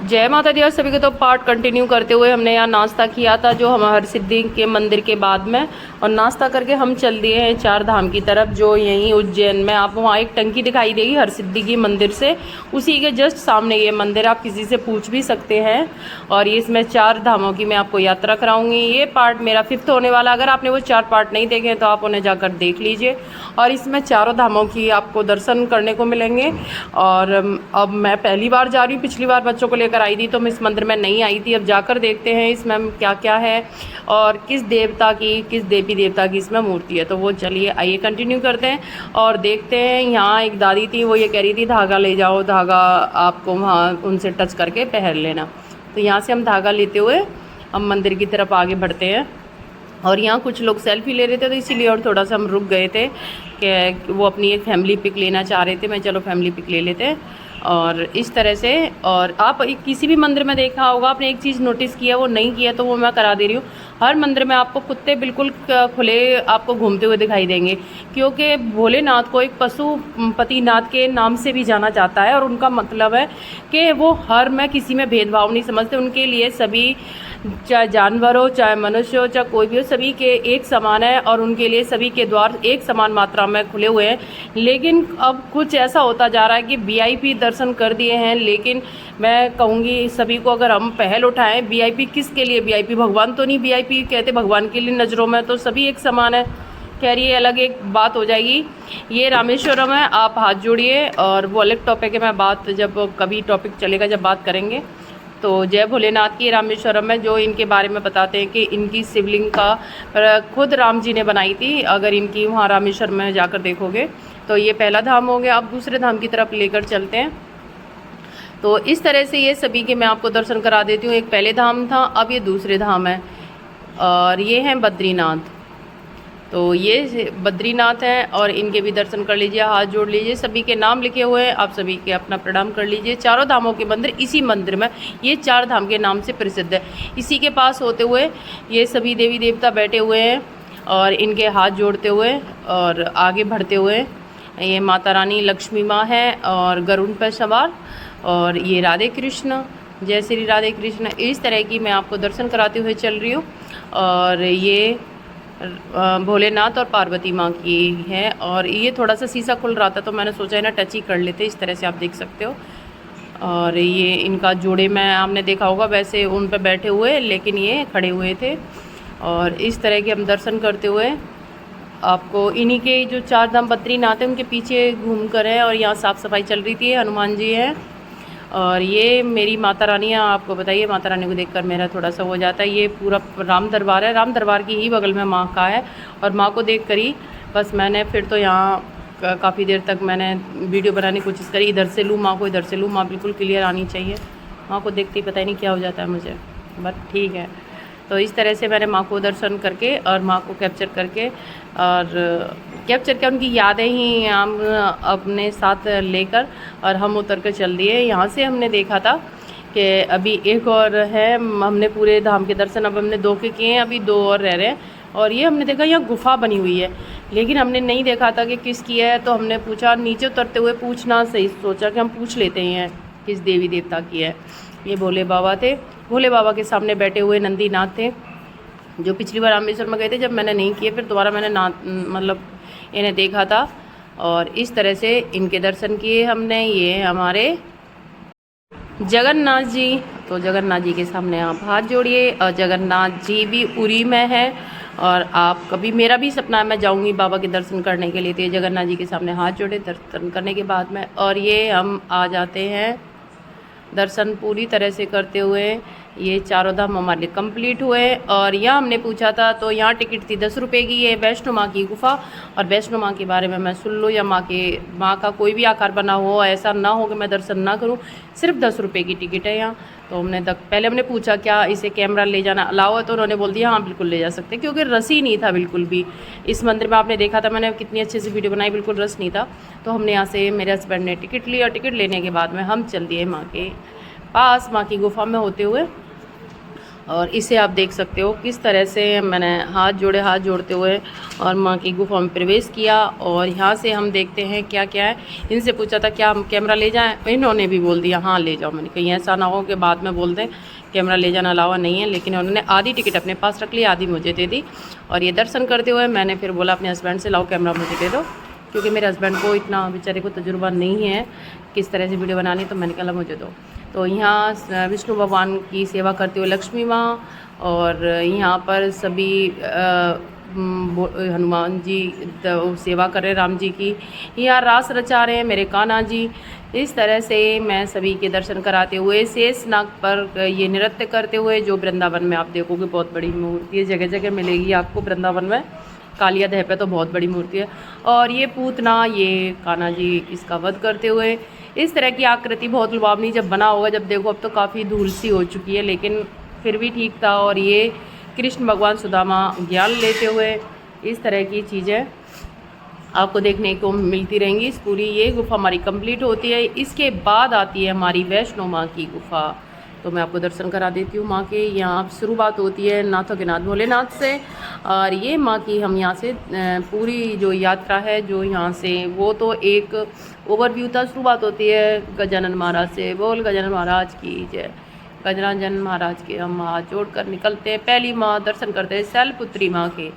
जय माता दी और सभी को। तो पार्ट कंटिन्यू करते हुए हमने यहाँ नाश्ता किया था जो हम हरसिद्धि के मंदिर के बाद में, और नाश्ता करके हम चल दिए हैं चार धाम की तरफ जो यहीं उज्जैन में। आप वहाँ एक टंकी दिखाई देगी हरसिद्धि की मंदिर से, उसी के जस्ट सामने ये मंदिर, आप किसी से पूछ भी सकते हैं। और ये इसमें चार धामों की मैं आपको यात्रा कराऊंगी। ये पार्ट मेरा 5th होने वाला। अगर आपने वो 4 पार्ट नहीं देखे तो आप उन्हें जाकर देख लीजिए। और इसमें चारों धामों की आपको दर्शन करने को मिलेंगे। और अब मैं पहली बार जा रही हूँ, पिछली बार बच्चों को लेकर आई थी तो मैं इस मंदिर में नहीं आई थी। अब जाकर देखते हैं इसमें क्या क्या है और किस देवता की, किस देवी देवता की इसमें मूर्ति है। तो वो चलिए आइए कंटिन्यू करते हैं और देखते हैं। यहाँ एक दादी थी, वो ये कह रही थी धागा ले जाओ, धागा आपको वहाँ उनसे टच करके पहन लेना। तो यहाँ से हम धागा लेते हुए हम मंदिर की तरफ आगे बढ़ते हैं। और यहाँ कुछ लोग सेल्फी ले रहे थे तो इसीलिए और थोड़ा सा हम रुक गए थे कि वो अपनी एक फैमिली पिक लेना चाह रहे थे। मैं चलो फैमिली पिक ले लेते हैं। और इस तरह से, और आप किसी भी मंदिर में देखा होगा, आपने एक चीज़ नोटिस किया, वो नहीं किया तो वो मैं करा दे रही हूँ। हर मंदिर में आपको कुत्ते बिल्कुल खुले आपको घूमते हुए दिखाई देंगे, क्योंकि भोलेनाथ को एक पशुपतिनाथ के नाम से भी जाना जाता है। और उनका मतलब है कि वो हर में किसी में भेदभाव नहीं समझते। उनके लिए सभी, चाहे जानवर हो, चाहे मनुष्य हो, चाहे कोई भी हो, सभी के एक समान है और उनके लिए सभी के द्वार एक समान मात्रा में खुले हुए हैं। लेकिन अब कुछ ऐसा होता जा रहा है कि वीआईपी दर्शन कर दिए हैं, लेकिन मैं कहूँगी सभी को अगर हम पहल उठाएं, वीआईपी किसके लिए? वीआईपी भगवान तो नहीं, वीआईपी कहते भगवान के लिए नज़रों में तो सभी एक समान है। खैर ये अलग एक बात हो जाएगी। ये रामेश्वरम है, आप हाथ जोड़िए। और वो अलग टॉपिक है, मैं बात जब कभी टॉपिक चलेगा जब बात करेंगे। तो जय भोलेनाथ की रामेश्वरम में जो इनके बारे में बताते हैं कि इनकी शिवलिंग का खुद राम जी ने बनाई थी। अगर इनकी वहाँ रामेश्वरम में जाकर देखोगे तो ये पहला धाम हो गया। अब दूसरे धाम की तरफ लेकर चलते हैं। तो इस तरह से ये सभी के मैं आपको दर्शन करा देती हूँ। एक पहले धाम था, अब ये दूसरे धाम है। और ये हैं बद्रीनाथ। तो ये बद्रीनाथ हैं और इनके भी दर्शन कर लीजिए, हाथ जोड़ लीजिए। सभी के नाम लिखे हुए हैं, आप सभी के अपना प्रणाम कर लीजिए। चारों धामों के मंदिर इसी मंदिर में, ये 4 धाम के नाम से प्रसिद्ध है। इसी के पास होते हुए ये सभी देवी देवता बैठे हुए हैं और इनके हाथ जोड़ते हुए और आगे बढ़ते हुए ये माता रानी लक्ष्मी माँ है और गरुड़ पर सवार, और ये राधे कृष्ण, जय श्री राधे कृष्ण। इस तरह की मैं आपको दर्शन कराते हुए चल रही हूँ। और ये भोलेनाथ और पार्वती माँ की है। और ये थोड़ा सा शीशा खुल रहा था तो मैंने सोचा है ना टच ही कर लेते। इस तरह से आप देख सकते हो। और ये इनका जोड़े में आपने देखा होगा, वैसे उन पर बैठे हुए लेकिन ये खड़े हुए थे। और इस तरह के हम दर्शन करते हुए आपको इन्हीं के जो 4 धाम बद्रीनाथ है उनके पीछे घूम कर है। और यहाँ साफ़ सफाई चल रही थी, हनुमान जी हैं। और ये मेरी माता रानी है। आपको बताइए, माता रानी को देखकर मेरा थोड़ा सा हो जाता है। ये पूरा राम दरबार है, राम दरबार की ही बगल में माँ का है। और माँ को देख कर ही बस मैंने फिर तो यहाँ काफ़ी देर तक मैंने वीडियो बनाने की कोशिश करी। इधर से लूँ माँ को, इधर से लूँ, माँ बिल्कुल क्लियर आनी चाहिए। माँ को देखते ही पता ही नहीं क्या हो जाता है मुझे, बट ठीक है। तो इस तरह से मैंने माँ को दर्शन करके और माँ को कैप्चर करके और कैप्चर किया, उनकी यादें ही हम अपने साथ लेकर और हम उतर कर चल दिए। यहाँ से हमने देखा था कि अभी एक और है, हमने पूरे धाम के दर्शन अब हमने 2 के किए हैं, अभी 2 और रह रहे हैं। और ये हमने देखा यहाँ गुफा बनी हुई है, लेकिन हमने नहीं देखा था कि किसकी है। तो हमने पूछा, नीचे उतरते हुए पूछना सही सोचा कि हम पूछ लेते हैं किस देवी देवता की है। ये भोले बाबा थे, भोले बाबा के सामने बैठे हुए नंदीनाथ थे, जो पिछली बार रामेश्वर में गए थे जब मैंने नहीं किए, फिर दोबारा मैंने मतलब इन्हें देखा था। और इस तरह से इनके दर्शन किए हमने। ये हमारे जगन्नाथ जी। तो जगन्नाथ जी के सामने आप हाथ जोड़िए। और जगन्नाथ जी भी उरी में है। और आप कभी, मेरा भी सपना है मैं जाऊंगी बाबा के दर्शन करने के लिए। तो ये जगन्नाथ जी के सामने हाथ जोड़े दर्शन करने के बाद में, और ये हम आ जाते हैं दर्शन पूरी तरह से करते हुए। ये चारों धाम हमारे लिए कंप्लीट हुए। और यहाँ हमने पूछा था तो यहाँ टिकट थी 10 रुपये की। ये वैष्णो माँ की गुफा, और वैष्णो माँ के बारे में मैं सुन लूँ या माँ का कोई भी आकार बना हो, ऐसा ना हो कि मैं दर्शन ना करूँ। सिर्फ 10 रुपये की टिकट है यहाँ। तो पहले हमने पूछा क्या इसे कैमरा ले जाना अलाउ है, तो उन्होंने बोल दिया हाँ बिल्कुल ले जा सकते, क्योंकि रस ही नहीं था बिल्कुल भी। इस मंदिर में आपने देखा था मैंने कितनी अच्छे से वीडियो बनाई, बिल्कुल रस नहीं था। तो हमने यहाँ से, मेरे हस्बैंड ने टिकट ली और टिकट लेने के बाद में हम चल दिए माँ के पास, माँ की गुफा में होते हुए। और इसे आप देख सकते हो किस तरह से मैंने हाथ जोड़ते हुए और माँ की गुफा में प्रवेश किया। और यहाँ से हम देखते हैं क्या क्या है। इनसे पूछा था क्या हम कैमरा ले जाएं, इन्होंने भी बोल दिया हाँ ले जाओ। मैंने कहीं ऐसा ना हो कि बाद में बोल दें कैमरा ले जाना अलावा नहीं है, लेकिन उन्होंने आधी टिकट अपने पास रख ली, आधी मुझे दे दी। और ये दर्शन करते हुए मैंने फिर बोला अपने हस्बैंड से लाओ कैमरा मुझे दे दो, क्योंकि मेरे हस्बैंड को इतना बेचारे को तजुर्बा नहीं है किस तरह से वीडियो बनानी, तो मैंने कहा मुझे दो। तो यहाँ विष्णु भगवान की सेवा करते हुए लक्ष्मी माँ, और यहाँ पर सभी हनुमान जी सेवा कर रहे हैं राम जी की, यहाँ रास रचा रहे हैं मेरे कान्हा जी। इस तरह से मैं सभी के दर्शन कराते हुए शेषनाग पर ये नृत्य करते हुए, जो वृंदावन में आप देखोगे बहुत बड़ी मूर्ति है, जगह जगह मिलेगी आपको वृंदावन में। कालिया दह पे तो बहुत बड़ी मूर्ति है। और ये पूतना, ये कान्हा जी इसका वध करते हुए, इस तरह की आकृति बहुत लुभावनी जब बना होगा, जब देखो अब तो काफ़ी धूल सी हो चुकी है, लेकिन फिर भी ठीक था। और ये कृष्ण भगवान सुदामा ज्ञान लेते हुए, इस तरह की चीज़ें आपको देखने को मिलती रहेंगी। इस पूरी ये गुफा हमारी कंप्लीट होती है। इसके बाद आती है हमारी वैष्णो माँ की गुफा, तो मैं आपको दर्शन करा देती हूँ माँ के। यहाँ शुरुआत होती है नाथों के नाथ भोलेनाथ से, और ये माँ की हम यहाँ से पूरी जो यात्रा है जो यहाँ से, वो तो एक ओवरव्यू था। शुरुआत होती है गजानन महाराज से, बोल गजानन महाराज की जय। गजानन महाराज के हम हाथ जोड़कर निकलते हैं। पहली माँ दर्शन करते हैं शैलपुत्री माँ के।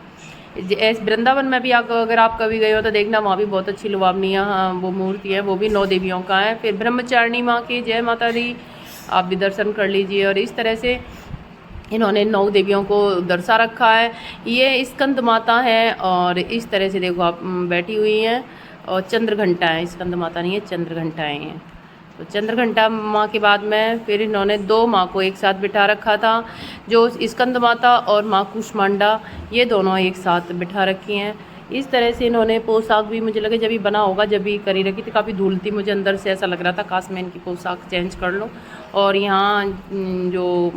वृंदावन में भी अगर आप कभी गए हो तो देखना, वहाँ भी बहुत अच्छी लुभावनी वो मूर्ति है, वो भी 9 देवियों का है। फिर ब्रह्मचारिणी माँ की जय माता दी, आप भी दर्शन कर लीजिए। और इस तरह से इन्होंने 9 देवियों को दर्शा रखा है। ये स्कंद माता है, और इस तरह से देखो आप बैठी हुई हैं, और चंद्र घंटा है, स्कंद माता नहीं है, चंद्र घंटाएँ हैं। तो चंद्र घंटा माँ के बाद में फिर इन्होंने 2 माँ को एक साथ बिठा रखा था, जो स्कंद माता और माँ कुष्मांडा, ये दोनों एक साथ बिठा रखी हैं। इस तरह से इन्होंने पोशाक भी, मुझे लगे जब भी बना होगा जब भी करी रखी थी, काफ़ी धूल थी, मुझे अंदर से ऐसा लग रहा था काश मैं इनकी पोशाक चेंज कर लूँ। और यहाँ जो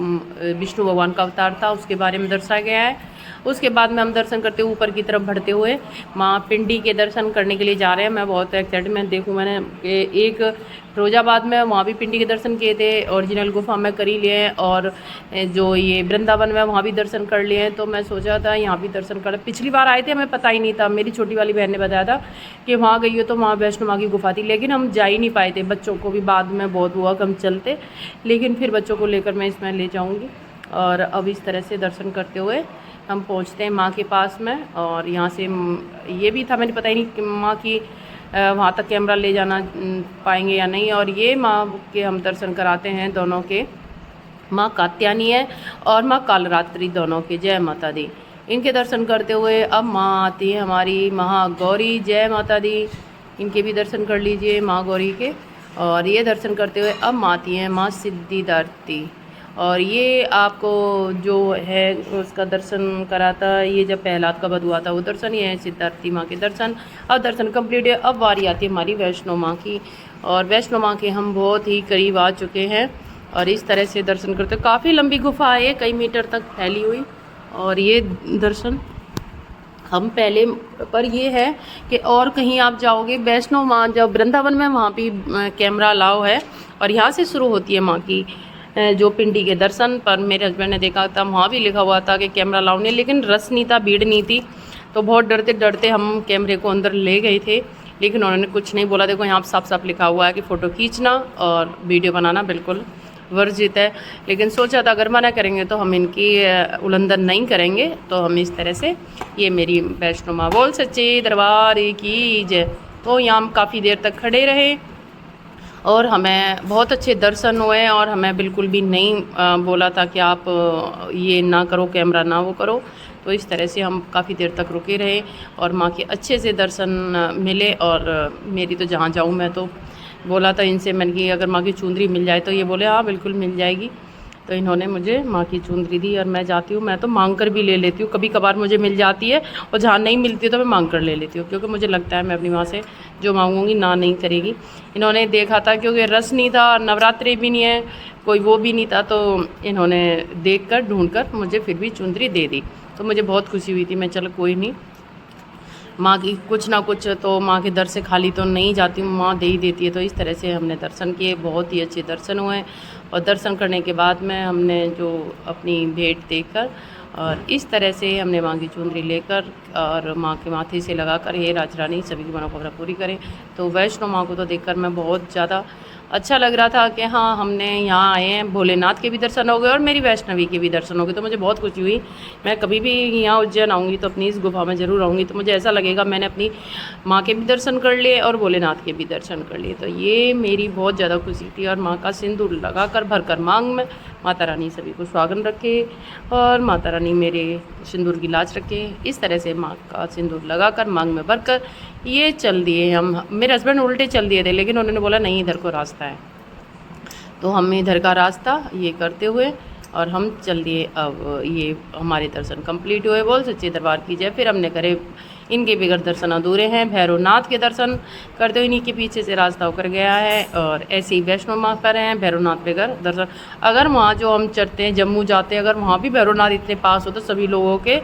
विष्णु भगवान का अवतार था उसके बारे में दर्शाया गया है। उसके बाद में हम दर्शन करते हुए ऊपर की तरफ बढ़ते हुए माँ पिंडी के दर्शन करने के लिए जा रहे हैं। मैं बहुत एक्साइटमेंट देखूँ, मैंने एक फिरोजाबाद में वहाँ भी पिंडी के दर्शन किए थे, ओरिजिनल गुफा में कर ही लिए हैं, और जो ये वृंदावन में वहाँ भी दर्शन कर लिए हैं। तो मैं सोचा था यहाँ भी दर्शन कर, पिछली बार आए थे हमें पता ही नहीं था, मेरी छोटी वाली बहन ने बताया था कि वहाँ गई हो तो वहाँ वैष्णो माँ की गुफा थी, लेकिन हम जा ही नहीं पाए थे। बच्चों को भी बाद में बहुत हुआ कि हम चलते, लेकिन फिर बच्चों को लेकर मैं इसमें ले जाऊँगी। और अब इस तरह से दर्शन करते हुए हम पहुंचते हैं माँ के पास में। और यहाँ से ये भी था, मैंने पता ही नहीं कि माँ की वहाँ तक कैमरा ले जाना पाएंगे या नहीं। और ये माँ के हम दर्शन कराते हैं दोनों के, माँ कात्यायनी है और माँ कालरात्रि दोनों के, जय माता दी। इनके दर्शन करते हुए अब माँ आती है हमारी महागौरी, जय माता दी। इनके भी दर्शन कर लीजिए माँ गौरी के। और ये दर्शन करते हुए अब माँ आती हैं माँ सिद्धिदात्री। और ये आपको जो है उसका दर्शन कराता, ये जब प्रहलाद का वध हुआ था वो दर्शन, ये है सिद्धार्थी माँ के दर्शन। अब दर्शन कंप्लीट है, अब बारी आती है हमारी वैष्णो माँ की। और वैष्णो माँ के हम बहुत ही करीब आ चुके हैं, और इस तरह से दर्शन करते, काफ़ी लंबी गुफा है, कई मीटर तक फैली हुई। और ये दर्शन हम पहले पर ये है कि और कहीं आप जाओगे वैष्णो माँ जब वृंदावन में, वहाँ भी कैमरा अलाउ है। और यहाँ से शुरू होती है माँ की जो पिंडी के दर्शन। पर मेरे हस्बैंड ने देखा था वहाँ भी लिखा हुआ था कि कैमरा अलाउ नहीं, लेकिन रस नहीं था, भीड़ नहीं थी, तो बहुत डरते डरते हम कैमरे को अंदर ले गए थे, लेकिन उन्होंने कुछ नहीं बोला। देखो यहाँ साफ साफ लिखा हुआ है कि फ़ोटो खींचना और वीडियो बनाना बिल्कुल वर्जित है, लेकिन सोचा था अगर मना करेंगे तो हम इनकी उल्लंघन नहीं करेंगे। तो हम इस तरह से, ये मेरी वैष्णो माँ बोल सच्चे दरबार की जय। तो यहाँ हम काफ़ी देर तक खड़े रहे और हमें बहुत अच्छे दर्शन हुए, और हमें बिल्कुल भी नहीं बोला था कि आप ये ना करो, कैमरा ना वो करो। तो इस तरह से हम काफ़ी देर तक रुके रहे और माँ के अच्छे से दर्शन मिले। और मेरी तो जहाँ जाऊँ मैं तो बोला था इनसे, मैंने कि अगर माँ की चुंदरी मिल जाए, तो ये बोले हाँ बिल्कुल मिल जाएगी। तो इन्होंने मुझे माँ की चुंदरी दी, और मैं जाती हूँ, मैं तो मांग कर भी ले लेती हूँ, कभी कभार मुझे मिल जाती है, और जहाँ नहीं मिलती तो मैं मांग कर ले लेती हूँ, क्योंकि मुझे लगता है मैं अपनी माँ से जो मांगूंगी ना नहीं करेगी। इन्होंने देखा था क्योंकि रस नहीं था, नवरात्रि भी नहीं है, कोई वो भी नहीं था, तो इन्होंने देख कर ढूँढ कर मुझे फिर भी चुंदरी दे दी। तो मुझे बहुत खुशी हुई थी, मैं चलो कोई नहीं, माँ की कुछ ना कुछ तो माँ के दर से खाली तो नहीं जाती हूँ, माँ दे ही देती है। तो इस तरह से हमने दर्शन किए, बहुत ही अच्छे दर्शन हुए। और दर्शन करने के बाद में हमने जो अपनी भेंट देकर और इस तरह से हमने माँ की चुनरी लेकर और माँ के माथे से लगाकर हे राजरानी सभी की मनोकामना पूरी करें। तो वैष्णो माँ को तो देखकर मैं बहुत ज़्यादा अच्छा लग रहा था कि हाँ हमने यहाँ आए हैं, भोलेनाथ के भी दर्शन हो गए और मेरी वैष्णवी के भी दर्शन हो गए। तो मुझे बहुत खुशी हुई। मैं कभी भी यहाँ उज्जैन आऊँगी तो अपनी इस गुफा में ज़रूर आऊँगी, तो मुझे ऐसा लगेगा मैंने अपनी माँ के भी दर्शन कर लिए और भोलेनाथ के भी दर्शन कर लिए। तो ये मेरी बहुत ज़्यादा खुशी थी। और माँ का सिंदूर लगा कर भर कर मांग में माता रानी सभी को सुहागन रखे और माता रानी मेरे सिंदूर की लाज रखे। इस तरह से माँ का सिंदूर लगाकर मांग में भरकर ये चल दिए हम। मेरे हस्बैंड उल्टे चल दिए थे, लेकिन उन्होंने बोला नहीं इधर को रास्ता है, तो हम इधर का रास्ता ये करते हुए और हम चल दिए। अब ये हमारे दर्शन कंप्लीट हुए, बोल सच्चे दरबार की जय। फिर हमने करे इनके बिगड़ दर्शन अधूरे हैं, भैरवनाथ के दर्शन करते हुए इन्हीं के पीछे से रास्ता होकर गया है। और ऐसे ही वैष्णो माँ कर रहे हैं, भैरवनाथ बिगड़ दर्शन। अगर वहाँ जो हम चढ़ते हैं जम्मू जाते हैं, अगर वहाँ भी भैरवनाथ इतने पास हो तो सभी लोगों के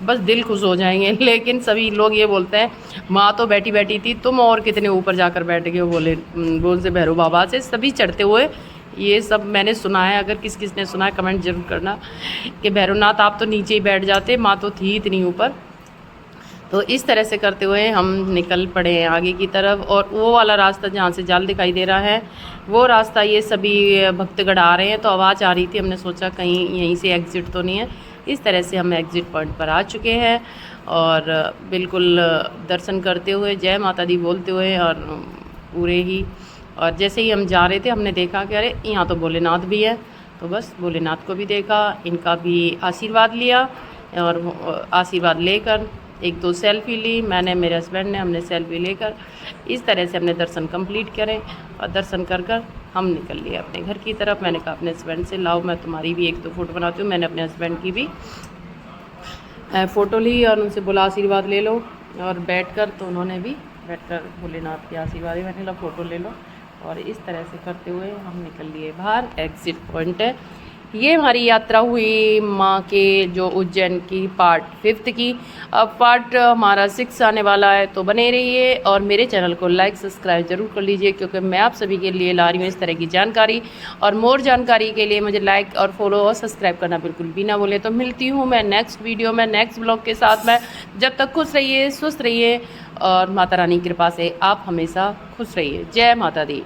बस दिल खुश हो जाएंगे। लेकिन सभी लोग ये बोलते हैं माँ तो बैठी बैठी थी, तुम और कितने ऊपर जाकर बैठ गए हो, बोल से भैरव बाबा से सभी चढ़ते हुए। ये सब मैंने सुना है, अगर किस किस ने सुना है कमेंट जरूर करना कि भैरवनाथ आप तो नीचे ही बैठ जाते, माँ तो थी इतनी ऊपर। तो इस तरह से करते हुए हम निकल पड़े हैं आगे की तरफ। और वो वाला रास्ता जहाँ से जाल दिखाई दे रहा है वो रास्ता ये सभी भक्तगण आ रहे हैं, तो आवाज़ आ रही थी, हमने सोचा कहीं यहीं से एग्ज़िट तो नहीं है। इस तरह से हम एग्ज़िट पॉइंट पर आ चुके हैं और बिल्कुल दर्शन करते हुए जय माता दी बोलते हुए और पूरे ही। और जैसे ही हम जा रहे थे हमने देखा कि अरे यहाँ तो भोलेनाथ भी है, तो बस भोलेनाथ को भी देखा, इनका भी आशीर्वाद लिया और आशीर्वाद लेकर एक दो सेल्फ़ी ली मैंने, मेरे हस्बैंड ने, हमने सेल्फ़ी लेकर इस तरह से हमने दर्शन कंप्लीट करें। और दर्शन कर कर हम निकल लिए अपने घर की तरफ। मैंने कहा अपने हस्बैंड से लाओ मैं तुम्हारी भी एक दो फ़ोटो बनाती हूँ। मैंने अपने हस्बैंड की भी फ़ोटो ली और उनसे बोला आशीर्वाद ले लो। और बैठकर तो उन्होंने भी बैठकर भोलेनाथ के आशीर्वाद ही मैंने ला फ़ोटो ले लो। और इस तरह से करते हुए हम निकल लिए बाहर। एग्ज़िट पॉइंट है ये। हमारी यात्रा हुई माँ के जो उज्जैन की पार्ट 5 की। अब पार्ट हमारा 6 आने वाला है, तो बने रहिए और मेरे चैनल को लाइक सब्सक्राइब ज़रूर कर लीजिए, क्योंकि मैं आप सभी के लिए ला रही हूँ इस तरह की जानकारी। और मोर जानकारी के लिए मुझे लाइक और फॉलो और सब्सक्राइब करना बिल्कुल भी ना भूलें। तो मिलती हूँ मैं नेक्स्ट वीडियो में नेक्स्ट ब्लॉग के साथ में। जब तक खुश रहिए, स्वस्थ रहिए और माता रानी की कृपा से आप हमेशा खुश रहिए। जय माता दी।